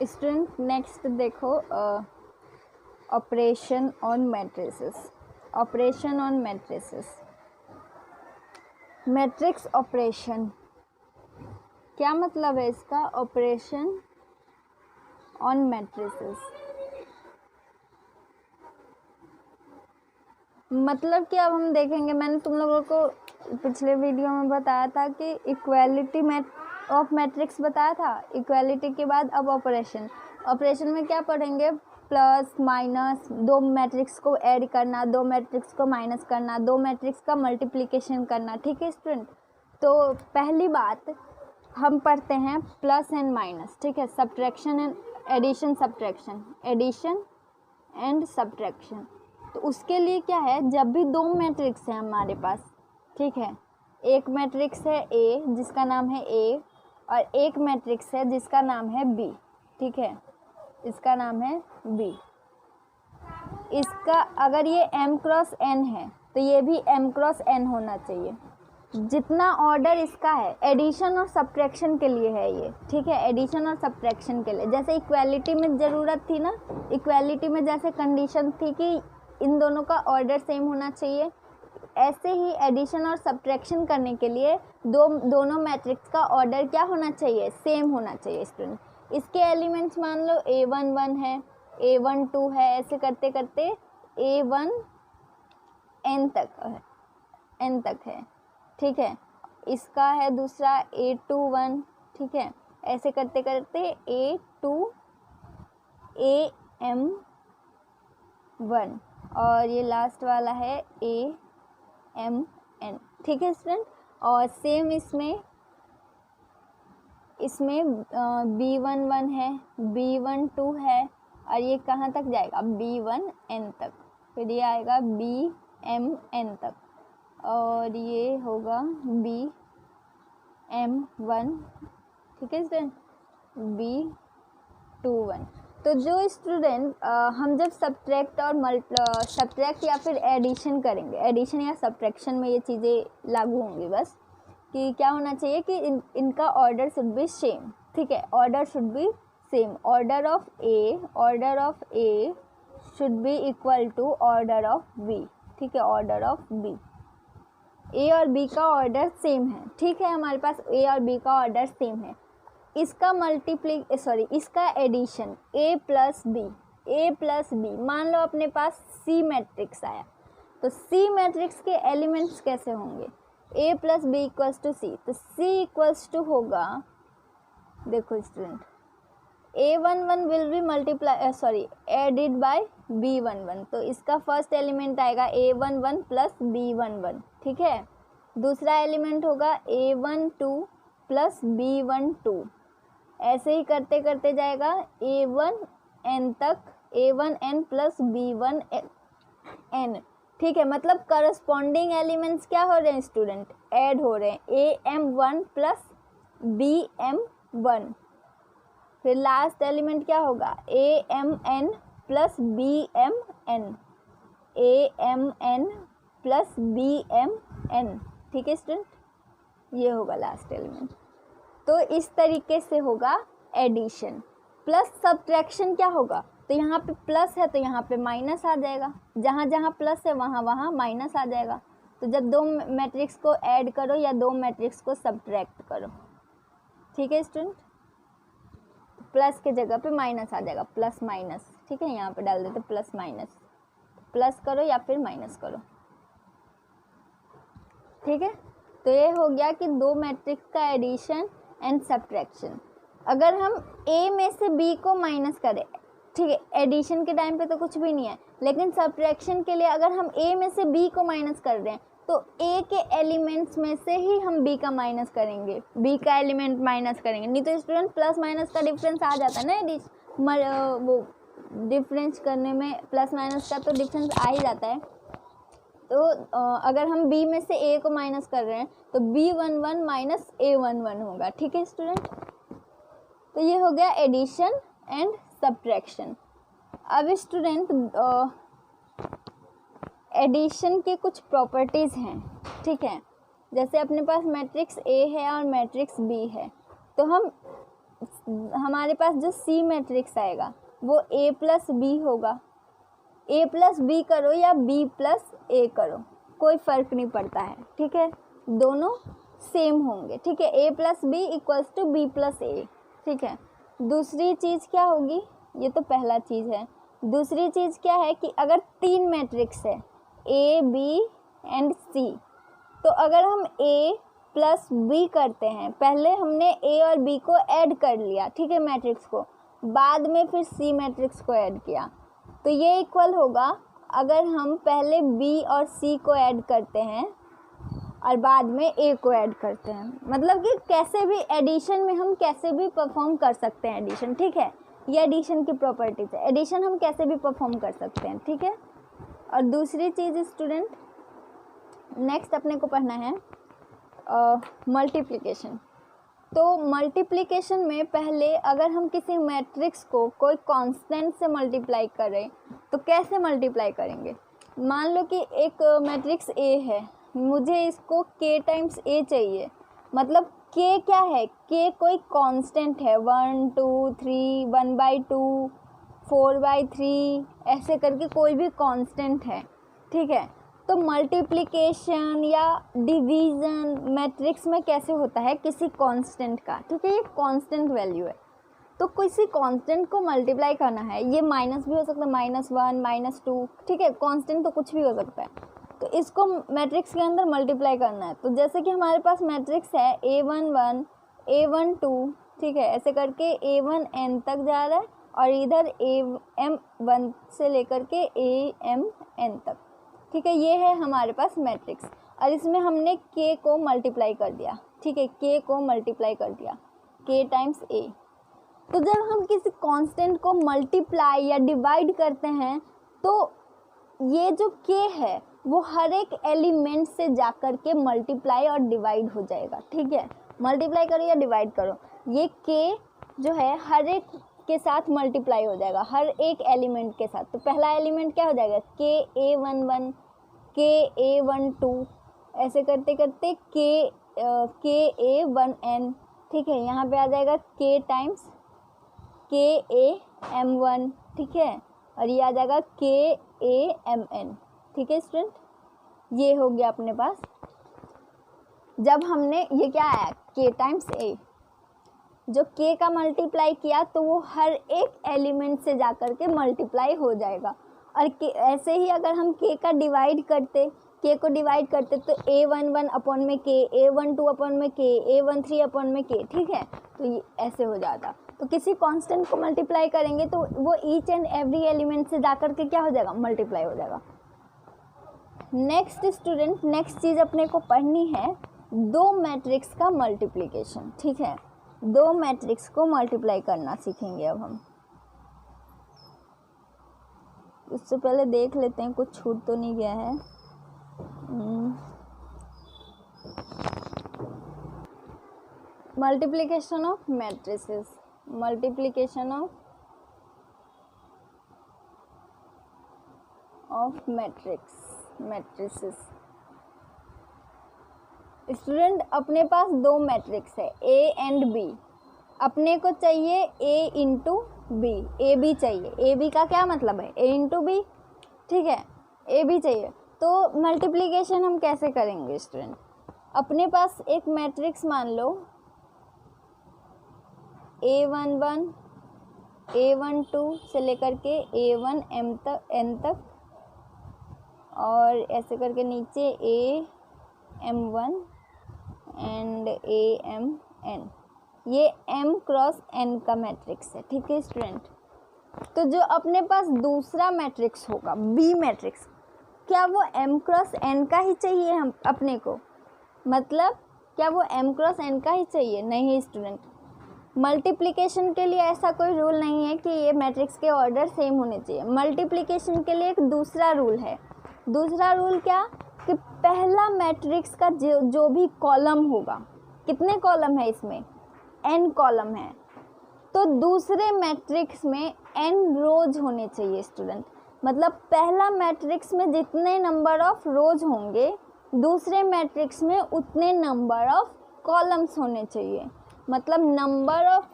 Student next देखो, operation on matrices. Operation on matrices, matrix operation क्या मतलब है इसका? ऑपरेशन ऑन मैट्रिसेस मतलब कि अब हम देखेंगे, मैंने तुम लोगों को पिछले वीडियो में बताया था कि इक्वालिटी ऑफ मैट्रिक्स बताया था। इक्वालिटी के बाद अब ऑपरेशन में क्या पढ़ेंगे? प्लस माइनस, दो मैट्रिक्स को ऐड करना, दो मैट्रिक्स को माइनस करना, दो मैट्रिक्स का मल्टीप्लिकेशन करना। ठीक है स्टूडेंट, तो पहली बात हम पढ़ते हैं प्लस एंड माइनस। ठीक है, subtraction and addition, subtraction, addition and subtraction. तो उसके लिए क्या है, जब भी दो मैट्रिक्स हैं हमारे पास, ठीक है, एक मैट्रिक्स है ए जिसका नाम है ए और एक मैट्रिक्स है जिसका नाम है बी। ठीक है, इसका नाम है बी। इसका अगर ये m क्रॉस n है तो ये भी m क्रॉस n होना चाहिए। जितना ऑर्डर इसका है एडिशन और सब्ट्रैक्शन के लिए है ये। ठीक है, एडिशन और सब्ट्रैक्शन के लिए, जैसे इक्वालिटी में ज़रूरत थी ना, इक्वालिटी में जैसे कंडीशन थी कि इन दोनों का ऑर्डर सेम होना चाहिए, ऐसे ही एडिशन और सब्ट्रैक्शन करने के लिए दोनों मैट्रिक्स का ऑर्डर क्या होना चाहिए? सेम होना चाहिए स्टूडेंट। इसके एलिमेंट्स मान लो a1 1 है, a1 2 है, ऐसे करते करते a1 n तक है। ठीक है, इसका है दूसरा a2 1। ठीक है, ऐसे करते करते a2 am 1 और ये लास्ट वाला है amn। ठीक है स्टूडेंट, और सेम इसमें b1 1 है, b1 2 है और ये कहाँ तक जाएगा? b1n तक, फिर ये आएगा bmn तक और ये होगा bm1। ठीक है स्टूडेंट, b21। तो जो स्टूडेंट हम जब सब्ट्रैक्ट और सब्ट्रैक्ट या फिर एडिशन करेंगे, एडिशन या सब्ट्रैक्शन में ये चीज़ें लागू होंगी बस, कि क्या होना चाहिए कि इनका ऑर्डर शुड बी सेम। ठीक है, order should be same, order of A should be equal to order of B. ठीक है, ऑर्डर ऑफ बी, ए और बी का ऑर्डर सेम है। ठीक है, हमारे पास ए और बी का ऑर्डर सेम है। इसका इसका एडिशन a प्लस बी, मान लो अपने पास सी मैट्रिक्स आया, तो सी मैट्रिक्स के एलिमेंट्स कैसे होंगे? a plus B equals to C, तो c इक्वल्स टू होगा, देखो student, a11 will be added by b11, तो इसका फर्स्ट एलिमेंट आएगा a11 प्लस b11। ठीक है, दूसरा एलिमेंट होगा a12 प्लस b12, ऐसे ही करते करते जाएगा a1n तक, a1n प्लस b1n। ठीक है, मतलब करस्पॉन्डिंग एलिमेंट्स क्या हो रहे हैं स्टूडेंट? ऐड हो रहे हैं, am1 प्लस bm1। फिर लास्ट एलिमेंट क्या होगा? amn plus bmn, amn plus bmn। ठीक है स्टूडेंट, ये होगा लास्ट एलिमेंट। तो इस तरीके से होगा एडिशन। प्लस सब्ट्रैक्शन क्या होगा? तो यहाँ पे प्लस है तो यहाँ पे माइनस आ जाएगा, जहाँ जहाँ प्लस है वहाँ वहाँ माइनस आ जाएगा। तो जब दो मैट्रिक्स को ऐड करो या दो मैट्रिक्स को सब्ट्रैक्ट करो, ठीक है स्टूडेंट, प्लस के जगह पे माइनस आ जाएगा, प्लस माइनस। ठीक है, यहाँ पे डाल देते प्लस माइनस, प्लस करो या फिर माइनस करो। ठीक है, तो ये हो गया कि दो मैट्रिक्स का एडिशन एंड सब्ट्रैक्शन। अगर हम a में से b को माइनस करें, ठीक है, एडिशन के टाइम पे तो कुछ भी नहीं है, लेकिन सब्ट्रैक्शन के लिए अगर हम a में से b को माइनस कर रहे हैं तो a के एलिमेंट्स में से ही हम b का माइनस करेंगे, b का एलिमेंट माइनस करेंगे। नहीं तो स्टूडेंट प्लस माइनस का डिफरेंस आ जाता है ना, वो डिफरेंस करने में प्लस माइनस का तो डिफरेंस आ ही जाता है। तो अगर हम b में से a को माइनस कर रहे हैं तो b11 माइनस a11 होगा। ठीक है स्टूडेंट, तो ये हो गया एडिशन एंड सब्ट्रैक्शन। अब स्टूडेंट एडिशन के कुछ प्रॉपर्टीज़ हैं। ठीक है, जैसे अपने पास मैट्रिक्स a है और मैट्रिक्स b है, तो हम हमारे पास जो सी मैट्रिक्स आएगा वो ए प्लस बी होगा। ए प्लस बी करो या बी प्लस ए करो, कोई फ़र्क नहीं पड़ता है, ठीक है, दोनों सेम होंगे, ठीक है। A plus B equals to B plus A, ठीक है। दूसरी चीज़ क्या होगी, ये तो पहला चीज़ है। दूसरी चीज़ क्या है कि अगर 3 मैट्रिक्स है ए बी एंड सी, तो अगर हम ए प्लस बी करते हैं, पहले हमने ए और बी को ऐड कर लिया, ठीक है, मैट्रिक्स को, बाद में फिर सी मैट्रिक्स को ऐड किया, तो ये इक्वल होगा अगर हम पहले बी और सी को ऐड करते हैं और बाद में ए को ऐड करते हैं। मतलब कि कैसे भी एडिशन में हम कैसे भी परफॉर्म कर सकते हैं एडिशन, ठीक है, ये एडिशन की प्रॉपर्टीज है, एडिशन हम कैसे भी परफॉर्म कर सकते हैं, ठीक है। और दूसरी चीज़ स्टूडेंट, नेक्स्ट अपने को पढ़ना है मल्टीप्लिकेशन। तो मल्टीप्लिकेशन में पहले अगर हम किसी मैट्रिक्स को कोई कांस्टेंट से मल्टीप्लाई करें तो कैसे मल्टीप्लाई करेंगे। मान लो कि एक मैट्रिक्स ए है, मुझे इसको k टाइम्स ए चाहिए, मतलब k क्या है, k कोई कांस्टेंट है, 1 2 3 1/2 4/3 ऐसे करके कोई भी कांस्टेंट है, ठीक है। तो मल्टीप्लिकेशन या डिवीज़न मैट्रिक्स में कैसे होता है, किसी कांस्टेंट का, ठीक है, ये कांस्टेंट वैल्यू है, तो किसी कांस्टेंट को मल्टीप्लाई करना है, ये माइनस भी हो सकता है, -1 -2, ठीक है, कांस्टेंट तो कुछ भी हो सकता है, तो इसको मैट्रिक्स के अंदर मल्टीप्लाई करना है। तो जैसे कि हमारे पास मैट्रिक्स है A11 A12, ठीक है, ऐसे करके A1n तक जा रहा है और इधर AM1 से लेकर के AMn तक, ठीक है, ये है हमारे पास मैट्रिक्स। और इसमें हमने k को मल्टीप्लाई कर दिया, ठीक है, k को मल्टीप्लाई कर दिया, k टाइम्स a। तो जब हम किसी कांस्टेंट को मल्टीप्लाई या डिवाइड करते हैं तो ये जो k है वो हर एक एलिमेंट से जाकर के मल्टीप्लाई और डिवाइड हो जाएगा, ठीक है, मल्टीप्लाई करो या डिवाइड करो, ये k जो है हर एक के साथ मल्टीप्लाई हो जाएगा, हर एक एलिमेंट के साथ। तो पहला एलिमेंट क्या हो जाएगा, KA11 KA12 ऐसे करते करते KA1n, ठीक है, यहाँ पे आ जाएगा k टाइम्स KAM1, ठीक है, और ये आ जाएगा KAMN, ठीक है स्टूडेंट, ये हो गया अपने पास। जब हमने ये क्या आया k टाइम्स a, जो k का मल्टीप्लाई किया तो वो हर एक एलिमेंट से जाकर के मल्टीप्लाई हो जाएगा। और ऐसे ही अगर हम k का डिवाइड करते, k को डिवाइड करते तो A11 अपॉन में k, A12 अपॉन में k, A13 अपॉन में k, ठीक है, तो ये ऐसे हो जाता। तो किसी कांस्टेंट को मल्टीप्लाई करेंगे तो वो ईच एंड एवरी एलिमेंट से जाकर के क्या हो जाएगा, मल्टीप्लाई हो जाएगा। नेक्स्ट स्टूडेंट, नेक्स्ट चीज़ अपने को पढ़नी है दो मैट्रिक्स का मल्टीप्लिकेशन, ठीक है, दो मैट्रिक्स को मल्टीप्लाई करना सीखेंगे अब हम। उससे पहले देख लेते हैं कुछ छूट तो नहीं गया है। Multiplication of matrices, multiplication of matrices. Student अपने पास दो मैट्रिक्स है ए एंड बी, अपने को चाहिए ए इंटू बी, ए बी चाहिए, ए बी का क्या मतलब है, ए इंटू बी, ठीक है, ए बी चाहिए। तो मल्टीप्लिकेशन हम कैसे करेंगे स्टूडेंट, अपने पास एक मैट्रिक्स मान लो A11 A12 से लेकर के A1m तक n तक, और ऐसे करके नीचे AM1 एंड AMn, ये m क्रॉस n का मैट्रिक्स है, ठीक है स्टूडेंट। तो जो अपने पास दूसरा मैट्रिक्स होगा B मैट्रिक्स, क्या वो m क्रॉस n का ही चाहिए हम अपने को, मतलब क्या वो m क्रॉस n का ही चाहिए, नहीं स्टूडेंट। मल्टीप्लिकेशन के लिए ऐसा कोई रूल नहीं है कि ये मैट्रिक्स के ऑर्डर सेम होने चाहिए। मल्टीप्लिकेशन के लिए एक दूसरा रूल है। दूसरा रूल क्या, कि पहला मैट्रिक्स का जो भी कॉलम होगा, कितने कॉलम है इसमें, n कॉलम है, तो दूसरे मैट्रिक्स में n रोज होने चाहिए स्टूडेंट। मतलब पहला मैट्रिक्स में जितने नंबर ऑफ रोज होंगे दूसरे मैट्रिक्स में उतने नंबर ऑफ कॉलम्स होने चाहिए। मतलब number of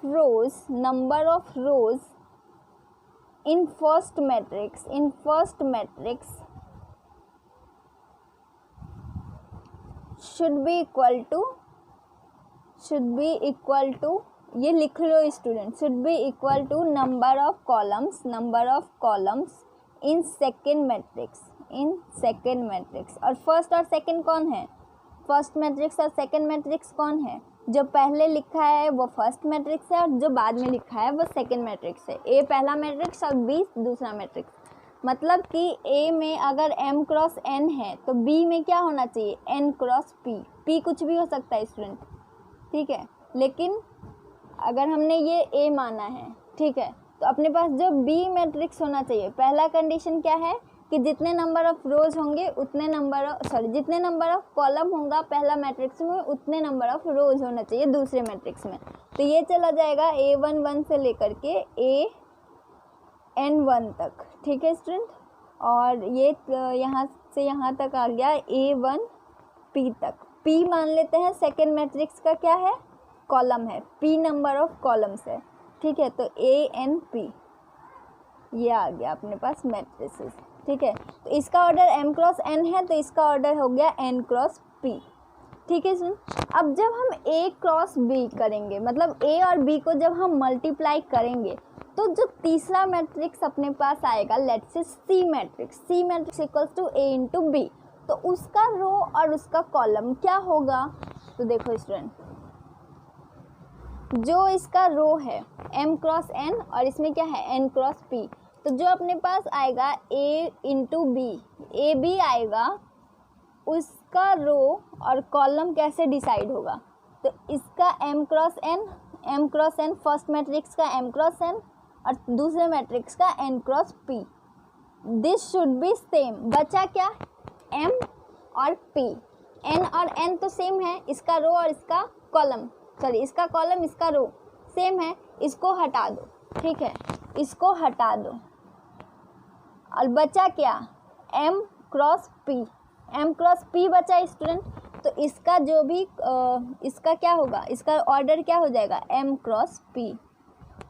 rows in first matrix should be equal to ये लिख लो student, should be equal to number of columns in second matrix. और फर्स्ट और सेकेंड कौन है? फर्स्ट मैट्रिक्स और सेकेंड मैट्रिक्स कौन है? जो पहले लिखा है वो फर्स्ट मैट्रिक्स है और जो बाद में लिखा है वो सेकेंड मैट्रिक्स है। ए पहला मैट्रिक्स और बी दूसरा मैट्रिक्स। मतलब कि ए में अगर m क्रॉस n है तो b में क्या होना चाहिए? n क्रॉस p कुछ भी हो सकता है स्टूडेंट, ठीक है। लेकिन अगर हमने ये a माना है, ठीक है, तो अपने पास जो b मैट्रिक्स होना चाहिए, पहला कंडीशन क्या है कि जितने नंबर ऑफ रोज होंगे जितने नंबर ऑफ कॉलम होगा पहला मैट्रिक्स में उतने नंबर ऑफ रोज होना चाहिए दूसरे मैट्रिक्स में। तो ये चला जाएगा A11 से लेकर के AN1 तक, ठीक है स्टूडेंट। और ये यहाँ से यहाँ तक आ गया A1P तक। P मान लेते हैं सेकेंड मैट्रिक्स का क्या है? कॉलम है, P नंबर ऑफ कॉलम्स है, ठीक है। तो ANP ये आ गया अपने पास मैट्रिसेस, ठीक है। तो इसका ऑर्डर m क्रॉस n है तो इसका ऑर्डर हो गया n क्रॉस p, ठीक है सुन। अब जब हम a क्रॉस b करेंगे, मतलब a और b को जब हम मल्टीप्लाई करेंगे तो जो तीसरा मैट्रिक्स अपने पास आएगा, let's say c matrix equals to a into b, तो उसका रो और उसका कॉलम क्या होगा? तो देखो स्टूडेंट, जो इसका रो है m क्रॉस n और इसमें क्या है n क्रॉस p, तो जो अपने पास आएगा a into B, A B आएगा, उसका रो और कॉलम कैसे डिसाइड होगा? तो इसका m cross n first matrix का m क्रॉस n और दूसरे मैट्रिक्स का n cross p, this should be same. बचा क्या? m और p, n और n तो सेम है, इसका रो और इसका कॉलम, इसका कॉलम इसका रो सेम है, इसको हटा दो, ठीक है, इसको हटा दो। और बचा क्या? m क्रॉस p बचा स्टूडेंट। तो इसका जो भी इसका क्या होगा? इसका ऑर्डर क्या हो जाएगा? m cross p।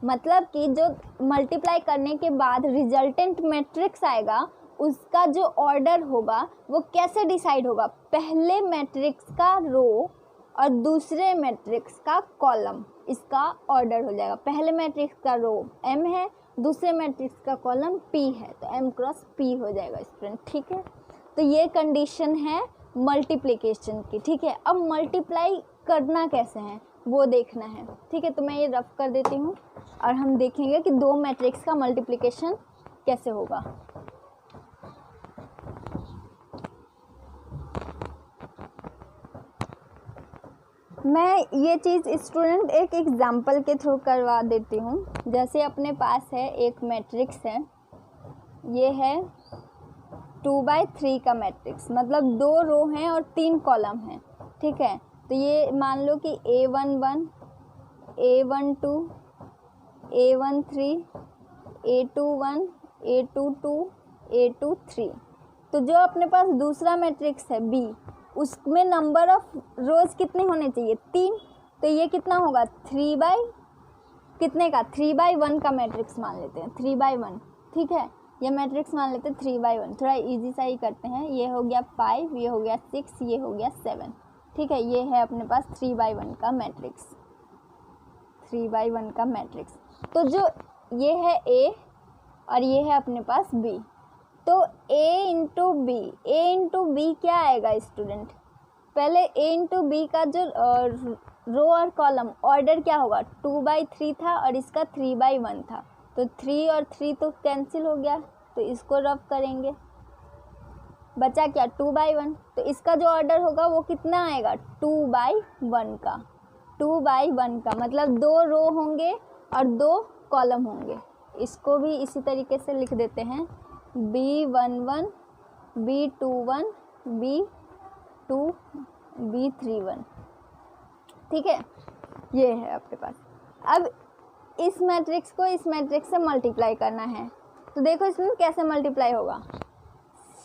मतलब कि जो मल्टीप्लाई करने के बाद रिजल्टेंट मैट्रिक्स आएगा उसका जो ऑर्डर होगा वो कैसे डिसाइड होगा? पहले मैट्रिक्स का रो और दूसरे मैट्रिक्स का कॉलम, इसका ऑर्डर हो जाएगा। पहले मैट्रिक्स का रो m है, दूसरे मैट्रिक्स का कॉलम p है, तो m क्रॉस p हो जाएगा स्टूडेंट, ठीक है। तो ये कंडीशन है मल्टीप्लिकेशन की, ठीक है। अब मल्टीप्लाई करना कैसे है वो देखना है, ठीक है। तो मैं ये रफ कर देती हूँ और हम देखेंगे कि दो मैट्रिक्स का मल्टीप्लिकेशन कैसे होगा। मैं ये चीज़ स्टूडेंट एक एग्जाम्पल के थ्रू करवा देती हूँ। जैसे अपने पास है एक मैट्रिक्स है, ये है 2/3 का मैट्रिक्स, मतलब 2 रो हैं और 3 कॉलम हैं, ठीक है। तो ये मान लो कि A11, A12, A13, A21, A22, A23। तो जो अपने पास दूसरा मैट्रिक्स है B, उसमें नंबर ऑफ रोज कितने होने चाहिए? 3। तो ये कितना होगा? 3/1 का मैट्रिक्स मान लेते हैं, 3/1, ठीक है। ये मैट्रिक्स मान लेते हैं 3/1, थोड़ा इजी सा ही करते हैं। ये हो गया 5, ये हो गया 6, ये हो गया 7, ठीक है। ये है अपने पास 3/1 का मैट्रिक्स, 3/1 का मैट्रिक्स। तो जो ये है A और ये है अपने पास B, तो A इंटू बी क्या आएगा स्टूडेंट? पहले A इंटू बी का जो रो और कॉलम ऑर्डर क्या होगा? 2/3 था और इसका 3/1 था, तो 3 और 3 तो कैंसिल हो गया, तो इसको रफ करेंगे, बचा क्या? 2/1। तो इसका जो ऑर्डर होगा वो कितना आएगा? 2/1 का, 2/1 का मतलब 2 रो होंगे और 2 कॉलम होंगे। इसको भी इसी तरीके से लिख देते हैं, B11, B21, B2, B31, ठीक है। ये है आपके पास। अब इस मैट्रिक्स को इस मैट्रिक्स से मल्टीप्लाई करना है, तो देखो इसमें कैसे मल्टीप्लाई होगा।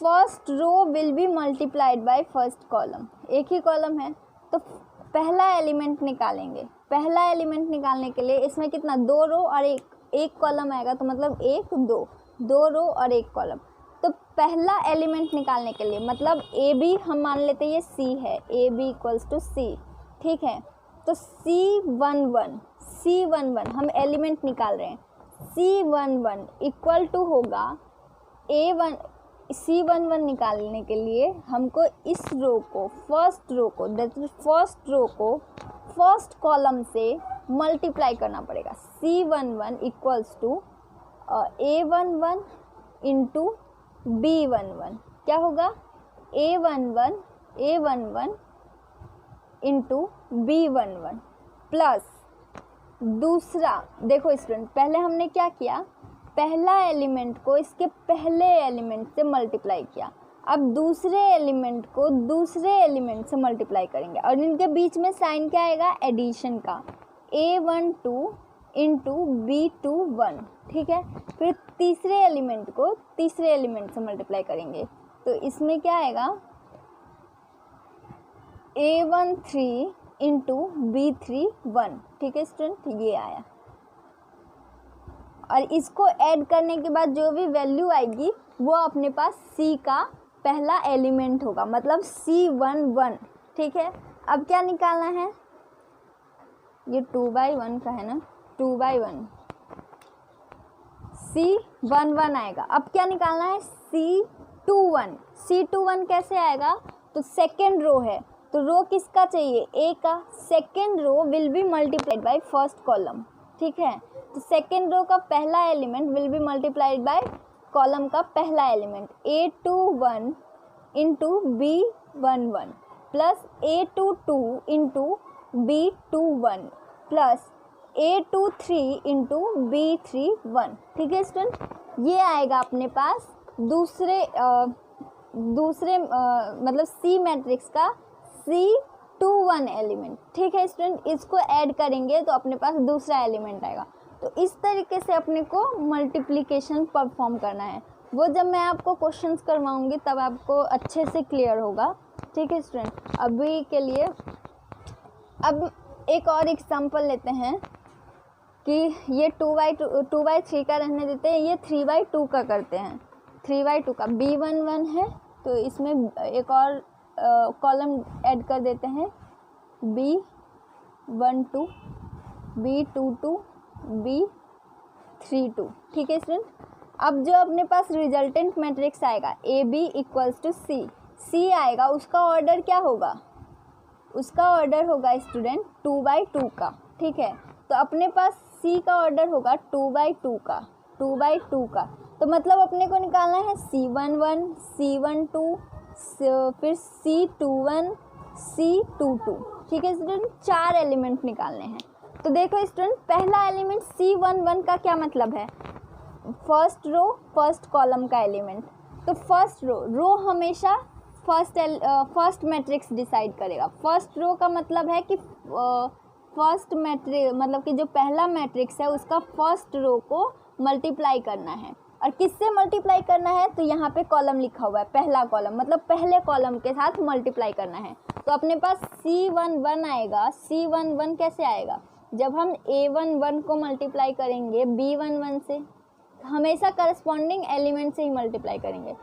First row will be multiplied by first column, एक ही कॉलम है तो पहला एलिमेंट निकालेंगे, पहला एलिमेंट निकालने के लिए इसमें कितना, 2 रो और एक कॉलम आएगा, तो मतलब 1 2 रो और 1 कॉलम। तो पहला एलिमेंट निकालने के लिए मतलब ए बी हम मान लेते हैं ये सी है, ए बी इक्वल्स टू सी, ठीक है। तो C11 हम एलिमेंट निकाल रहे हैं, C11 इक्वल टू होगा A1। C11 निकालने के लिए हमको इस रो को, फर्स्ट रो को फर्स्ट कॉलम से मल्टीप्लाई करना पड़ेगा। C11 equals to A11 into B11, क्या होगा, A11 इंटू B11 प्लस दूसरा, देखो स्टूडेंट पहले हमने क्या किया, पहला एलिमेंट को इसके पहले एलिमेंट से मल्टीप्लाई किया, अब दूसरे एलिमेंट को दूसरे एलिमेंट से मल्टीप्लाई करेंगे और इनके बीच में साइन क्या आएगा, एडिशन का, A12 इंटू B21, ठीक है। फिर तीसरे एलिमेंट को तीसरे एलिमेंट से मल्टीप्लाई करेंगे, तो इसमें क्या आएगा, A13 इंटू B31, ठीक है स्टूडेंट, ये आया। और इसको ऐड करने के बाद जो भी वैल्यू आएगी वो अपने पास C का पहला एलिमेंट होगा, मतलब C11, ठीक है। अब क्या निकालना है, ये 2/1 का है ना, 2/1 C11 आएगा। अब क्या निकालना है, C21 कैसे आएगा, तो सेकेंड रो है, तो रो किसका चाहिए, ए का, second row will be multiplied by first column, ठीक है। तो सेकेंड रो का पहला element will be multiplied by column का पहला element, A21 into B11 plus A22 into B21 plus A23 into B31, ठीक है स्टूडेंट। ये आएगा अपने पास दूसरे मतलब C मैट्रिक्स का C21 एलिमेंट, ठीक है स्टूडेंट। इसको ऐड करेंगे तो अपने पास दूसरा एलिमेंट आएगा। तो इस तरीके से अपने को मल्टीप्लिकेशन परफॉर्म करना है, वो जब मैं आपको क्वेश्चंस करवाऊंगी तब आपको अच्छे से क्लियर होगा, ठीक है स्टूडेंट। अभी के लिए अब एक और एग्जांपल लेते हैं कि ये 2/3 का रहने देते हैं, ये 3/2 का करते हैं। 3/2 का B11 है, तो इसमें एक और कॉलम ऐड कर देते हैं, B12 B22 B32, ठीक है स्टूडेंट। अब जो अपने पास रिजल्टेंट मैट्रिक्स आएगा AB इक्वल्स टू C आएगा, उसका ऑर्डर क्या होगा, उसका ऑर्डर होगा स्टूडेंट 2/2 का, ठीक है। तो अपने पास C का ऑर्डर होगा 2/2 का, तो मतलब अपने को निकालना है C11 C12 फिर C21 C22, ठीक है स्टूडेंट। 4 एलिमेंट निकालने हैं। तो देखो स्टूडेंट, पहला एलिमेंट C11 का क्या मतलब है, फर्स्ट रो फर्स्ट कॉलम का एलिमेंट। तो फर्स्ट रो हमेशा फर्स्ट मैट्रिक्स डिसाइड करेगा। फर्स्ट रो का मतलब है कि फर्स्ट मैट्रिक्स मतलब कि जो पहला मैट्रिक्स है उसका फर्स्ट रो को मल्टीप्लाई करना है। और किससे मल्टीप्लाई करना है, तो यहाँ पे कॉलम लिखा हुआ है, पहला कॉलम मतलब पहले कॉलम के साथ मल्टीप्लाई करना है। तो अपने पास C11 आएगा। C11 कैसे आएगा, जब हम A11 को मल्टीप्लाई करेंगे B11 से, हमेशा करस्पॉन्डिंग एलिमेंट से ही मल्टीप्लाई करेंगे।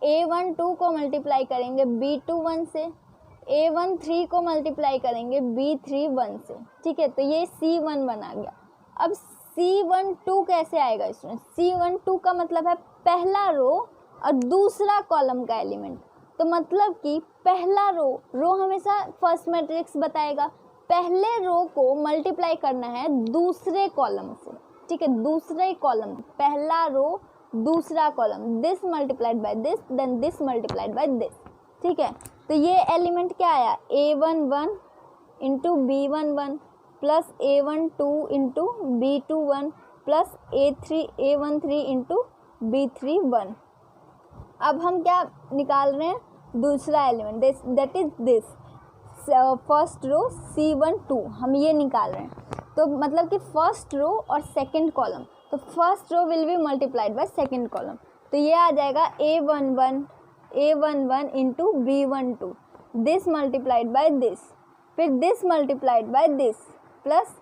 A12 को मल्टीप्लाई करेंगे B21 से, A13 को मल्टीप्लाई करेंगे B31 से, ठीक है। तो ये C11 आ गया। अब C12 कैसे आएगा स्टूडेंट, C12 का मतलब है पहला रो और दूसरा कॉलम का एलिमेंट। तो मतलब कि पहला रो हमेशा फर्स्ट मैट्रिक्स बताएगा, पहले रो को मल्टीप्लाई करना है दूसरे कॉलम से, ठीक है। दूसरे कॉलम, पहला रो दूसरा column, this multiplied by this then this multiplied by this, ठीक है। तो ये एलिमेंट क्या आया, A11 into B11 plus A12 into B21 plus A13 into B31। अब हम क्या निकाल रहे हैं, दूसरा element, that is this first row C12, हम ये निकाल रहे हैं। तो मतलब कि फर्स्ट रो और सेकंड कॉलम, तो first row will be multiplied by second column. तो ये आ जाएगा A11 into B12, this multiplied by this, फिर this multiplied by this plus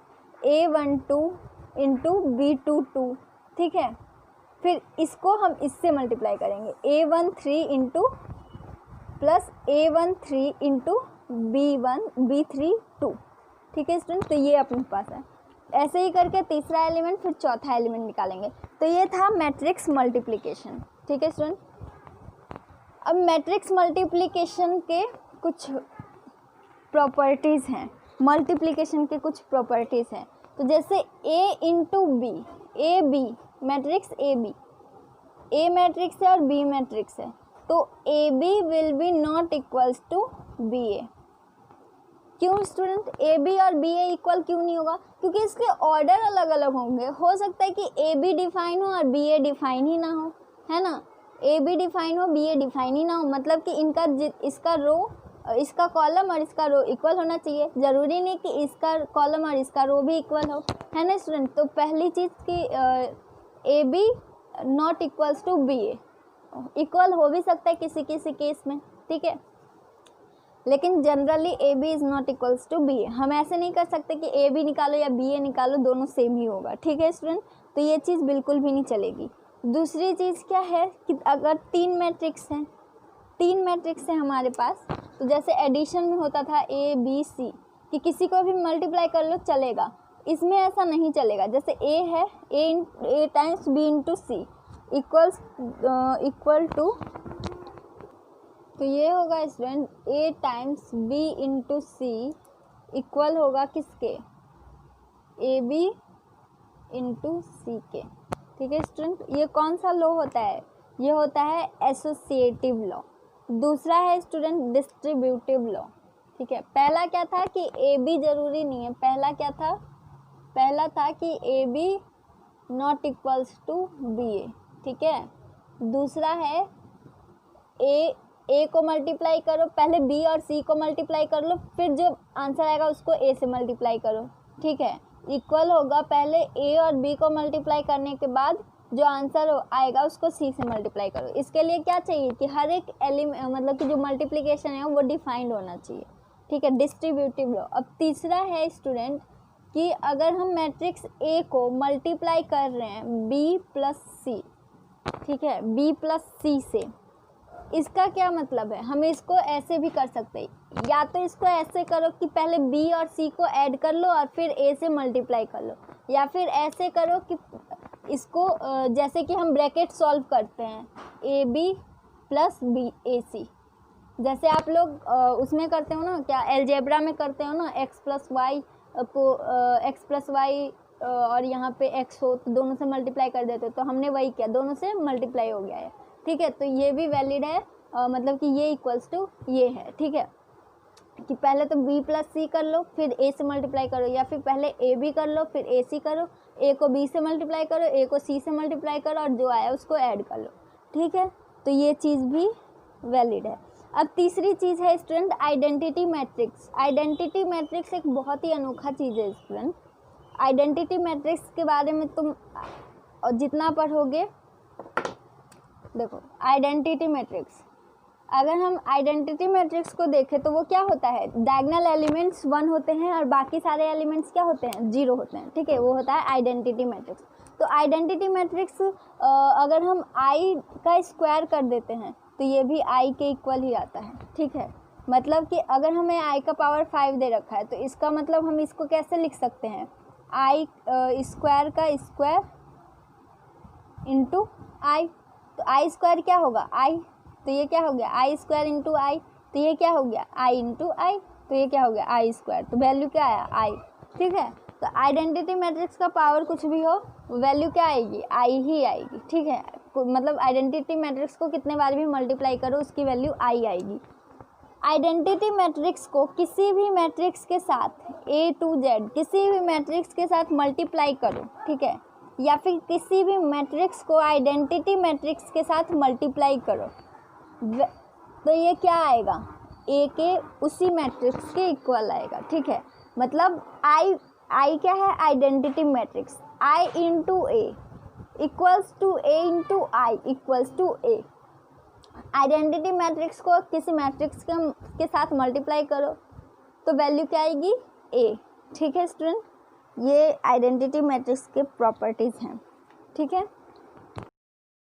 A12 into B22, ठीक है। फिर इसको हम इससे मल्टीप्लाई करेंगे, A13 into plus A13 into B32, ठीक है स्टूडेंट। तो ये अपने पास है। ऐसे ही करके तीसरा एलिमेंट, फिर चौथा एलिमेंट निकालेंगे। तो ये था मैट्रिक्स मल्टीप्लिकेशन, ठीक है स्टूडेंट। अब मैट्रिक्स मल्टीप्लिकेशन के कुछ प्रॉपर्टीज़ हैं, मल्टीप्लिकेशन के कुछ प्रॉपर्टीज़ हैं। तो जैसे A into B, A B matrix A matrix है और बी मैट्रिक्स है, तो A B will be not equals to B A. क्यों स्टूडेंट, ए बी और बी ए इक्वल क्यों नहीं होगा? क्योंकि इसके ऑर्डर अलग अलग होंगे। हो सकता है कि ए बी डिफाइन हो और बी ए डिफाइन ही ना हो, है ना। ए बी डिफाइन हो, बी ए डिफाइन ही ना हो, मतलब कि इसका रो, इसका कॉलम और इसका रो इक्वल होना चाहिए। ज़रूरी नहीं कि इसका कॉलम और इसका रो भी इक्वल हो, है ना स्टूडेंट। तो पहली चीज़ कि A B not equals to B A, equal हो भी सकता है किसी किसी केस में, ठीक है, लेकिन generally A B is not equals to B A. हम ऐसे नहीं कर सकते कि ए बी निकालो या बी ए निकालो, दोनों सेम ही होगा, ठीक है स्टूडेंट। तो ये चीज़ बिल्कुल भी नहीं चलेगी। दूसरी चीज़ क्या है कि अगर तीन मैट्रिक्स हैं हमारे पास, तो जैसे एडिशन में होता था ए बी सी, कि किसी को भी मल्टीप्लाई कर लो चलेगा, इसमें ऐसा नहीं चलेगा। जैसे ए है, A times B into C equal to, तो ये होगा student A times B into C equal होगा किसके, ए बी इंटू सी के, ठीक है स्टूडेंट। ये कौन सा लॉ होता है? ये होता है एसोसिएटिव लॉ। दूसरा है स्टूडेंट डिस्ट्रीब्यूटिव लॉ, ठीक है। पहला क्या था कि ए बी जरूरी नहीं है, पहला क्या था, पहला था कि A B not equals to B A, ठीक है। दूसरा है ए को मल्टीप्लाई करो, पहले बी और सी को मल्टीप्लाई कर लो, फिर जो आंसर आएगा उसको ए से मल्टीप्लाई करो, ठीक है। इक्वल होगा पहले ए और बी को मल्टीप्लाई करने के बाद जो आंसर आएगा उसको सी से मल्टीप्लाई करो। इसके लिए क्या चाहिए कि हर एक एलिमेंट, मतलब कि जो मल्टीप्लिकेशन है वो डिफाइंड होना चाहिए, ठीक है, डिस्ट्रीब्यूटिव लॉ। अब तीसरा है स्टूडेंट कि अगर हम मैट्रिक्स ए को मल्टीप्लाई कर रहे हैं बी प्लस सी, ठीक है, बी प्लस सी से, इसका क्या मतलब है? हम इसको ऐसे भी कर सकते हैं, या तो इसको ऐसे करो कि पहले बी और सी को ऐड कर लो और फिर ए से मल्टीप्लाई कर लो, या फिर ऐसे करो कि इसको जैसे कि हम ब्रैकेट सॉल्व करते हैं, ए बी प्लस बी ए सी, जैसे आप लोग उसमें करते हो ना, क्या एलजेब्रा में करते हो ना, एक्स प्लस वाई और यहाँ पे एक्स हो तो दोनों से मल्टीप्लाई कर देते हो, तो हमने वही किया, दोनों से मल्टीप्लाई हो गया है, ठीक है। तो ये भी वैलिड है, मतलब कि ये इक्वल्स टू ये है, ठीक है, कि पहले तो बी प्लस सी कर लो फिर ए से मल्टीप्लाई करो, या फिर पहले ए बी कर लो फिर ए सी करो, ए को बी से मल्टीप्लाई करो, ए को सी से मल्टीप्लाई करो और जो आया उसको ऐड कर लो, ठीक है। तो ये चीज़ भी वैलिड है। अब तीसरी चीज़ है student identity matrix. Identity matrix एक बहुत ही अनोखा चीज़ है स्टूडेंट। आइडेंटिटी मैट्रिक्स के बारे में तुम जितना पढ़ोगे, देखो आइडेंटिटी मैट्रिक्स, अगर हम आइडेंटिटी मैट्रिक्स को देखें तो वो क्या होता है, डायगोनल एलिमेंट्स 1 होते हैं और बाकी सारे एलिमेंट्स क्या होते हैं, 0 होते हैं, ठीक है, वो होता है आइडेंटिटी मैट्रिक्स। तो आइडेंटिटी मैट्रिक्स अगर हम आई का स्क्वायर कर देते हैं तो ये भी आई के इक्वल ही आता है, ठीक है। मतलब कि अगर हमें आई का पावर 5 दे रखा है तो इसका मतलब हम इसको कैसे लिख सकते हैं, आई स्क्वायर का स्क्वायर इंटू आई, तो आई स्क्वायर क्या होगा आई, तो ये क्या हो गया आई स्क्वायर इंटू आई, तो ये क्या हो गया आई इंटू आई, तो ये क्या हो गया आई स्क्वायर, तो वैल्यू क्या आया आई, ठीक है। तो आइडेंटिटी मैट्रिक्स का पावर कुछ भी हो वैल्यू क्या आएगी, आई ही आएगी, ठीक है। मतलब आइडेंटिटी मैट्रिक्स को कितने बार भी मल्टीप्लाई करो उसकी वैल्यू आई आएगी। आइडेंटिटी मैट्रिक्स को किसी भी मैट्रिक्स के साथ ए टू जेड किसी भी मैट्रिक्स के साथ मल्टीप्लाई करो, ठीक है, या फिर किसी भी मैट्रिक्स को आइडेंटिटी मैट्रिक्स के साथ मल्टीप्लाई करो, तो ये क्या आएगा, ए के उसी मैट्रिक्स के इक्वल आएगा, ठीक है। मतलब आई क्या है, identity matrix, I into A equals to A into I equals to A. Identity matrix को किसी मैट्रिक्स के साथ मल्टीप्लाई करो तो वैल्यू क्या आएगी ए, ठीक है स्टूडेंट। ये आइडेंटिटी मैट्रिक्स के प्रॉपर्टीज़ हैं, ठीक है।